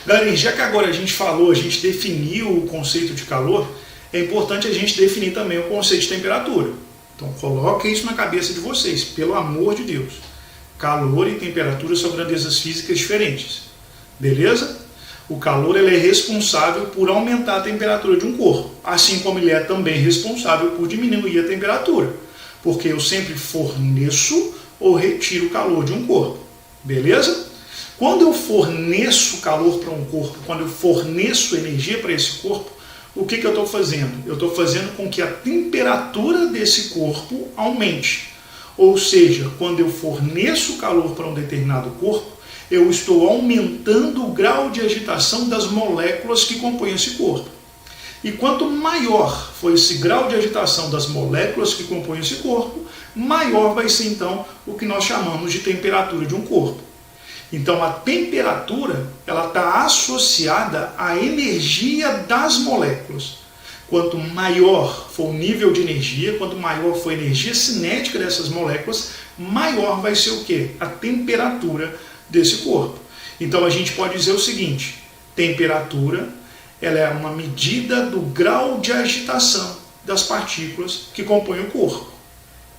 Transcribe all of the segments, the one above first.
Galera, já que agora a gente definiu o conceito de calor, é importante a gente definir também o conceito de temperatura. Então coloque isso na cabeça de vocês, pelo amor de Deus. Calor e temperatura são grandezas físicas diferentes. Beleza? O calor ele é responsável por aumentar a temperatura de um corpo, assim como ele é também responsável por diminuir a temperatura, porque eu sempre forneço ou retiro o calor de um corpo. Beleza? Quando eu forneço calor para um corpo, quando eu forneço energia para esse corpo, o que eu estou fazendo? Eu estou fazendo com que a temperatura desse corpo aumente. Ou seja, quando eu forneço calor para um determinado corpo, eu estou aumentando o grau de agitação das moléculas que compõem esse corpo. E quanto maior for esse grau de agitação das moléculas que compõem esse corpo, maior vai ser então o que nós chamamos de temperatura de um corpo. Então a temperatura ela está associada à energia das moléculas. Quanto maior for o nível de energia, quanto maior for a energia cinética dessas moléculas, maior vai ser o quê? A temperatura desse corpo. Então a gente pode dizer o seguinte: temperatura ela é uma medida do grau de agitação das partículas que compõem o corpo.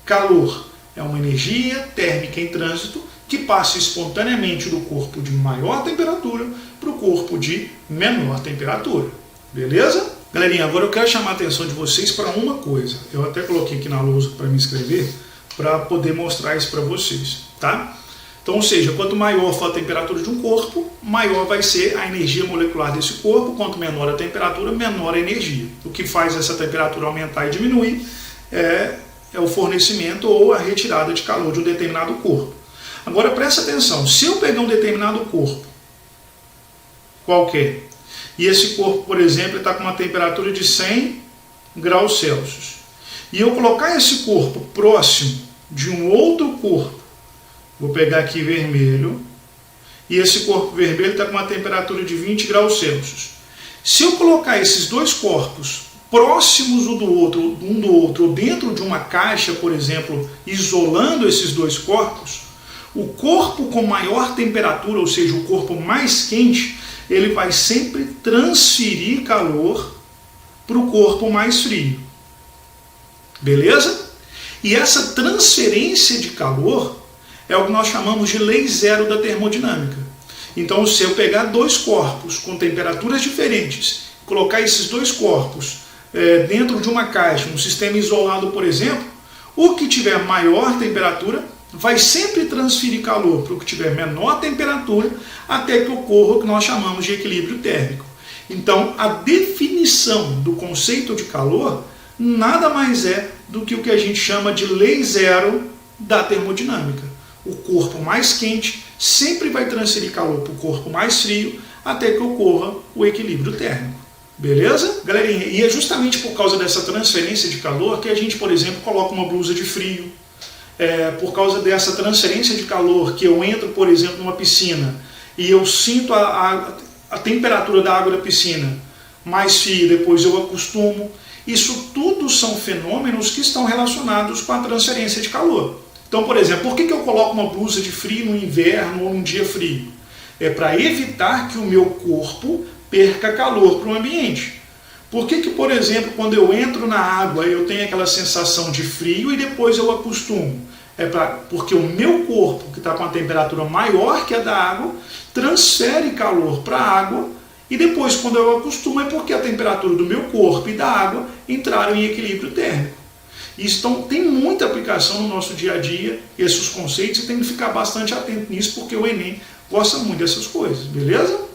Calor é uma energia térmica em trânsito que passa espontaneamente do corpo de maior temperatura para o corpo de menor temperatura. Beleza? Galerinha, agora eu quero chamar a atenção de vocês para uma coisa. Eu até coloquei aqui na lousa para me escrever, para poder mostrar isso para vocês, tá? Então, ou seja, quanto maior for a temperatura de um corpo, maior vai ser a energia molecular desse corpo. Quanto menor a temperatura, menor a energia. O que faz essa temperatura aumentar e diminuir é o fornecimento ou a retirada de calor de um determinado corpo. Agora presta atenção, se eu pegar um determinado corpo, qualquer, e esse corpo, por exemplo, está com uma temperatura de 100 graus Celsius, e eu colocar esse corpo próximo de um outro corpo, vou pegar aqui vermelho, e esse corpo vermelho está com uma temperatura de 20 graus Celsius. Se eu colocar esses dois corpos próximos um do outro, ou dentro de uma caixa, por exemplo, isolando esses dois corpos, o corpo com maior temperatura, ou seja, o corpo mais quente, ele vai sempre transferir calor para o corpo mais frio. Beleza? E essa transferência de calor é o que nós chamamos de lei zero da termodinâmica. Então, se eu pegar dois corpos com temperaturas diferentes, colocar esses dois corpos dentro de uma caixa, um sistema isolado, por exemplo, o que tiver maior temperatura vai sempre transferir calor para o que tiver menor temperatura, até que ocorra o que nós chamamos de equilíbrio térmico. Então, a definição do conceito de calor nada mais é do que o que a gente chama de lei zero da termodinâmica. O corpo mais quente sempre vai transferir calor para o corpo mais frio, até que ocorra o equilíbrio térmico. Beleza? Galerinha, e é justamente por causa dessa transferência de calor que a gente, por exemplo, coloca uma blusa de frio. Por causa dessa transferência de calor que eu entro, por exemplo, numa piscina e eu sinto a temperatura da água da piscina mais fria, depois eu acostumo. Isso tudo são fenômenos que estão relacionados com a transferência de calor. Então, por exemplo, por que eu coloco uma blusa de frio no inverno ou num dia frio? É para evitar que o meu corpo perca calor para o ambiente. Por que, por exemplo, quando eu entro na água eu tenho aquela sensação de frio e depois eu acostumo? Porque o meu corpo, que está com a temperatura maior que a da água, transfere calor para a água e depois, quando eu acostumo, é porque a temperatura do meu corpo e da água entraram em equilíbrio térmico. Isso tem muita aplicação no nosso dia a dia, esses conceitos, e tem que ficar bastante atento nisso, porque o Enem gosta muito dessas coisas, beleza?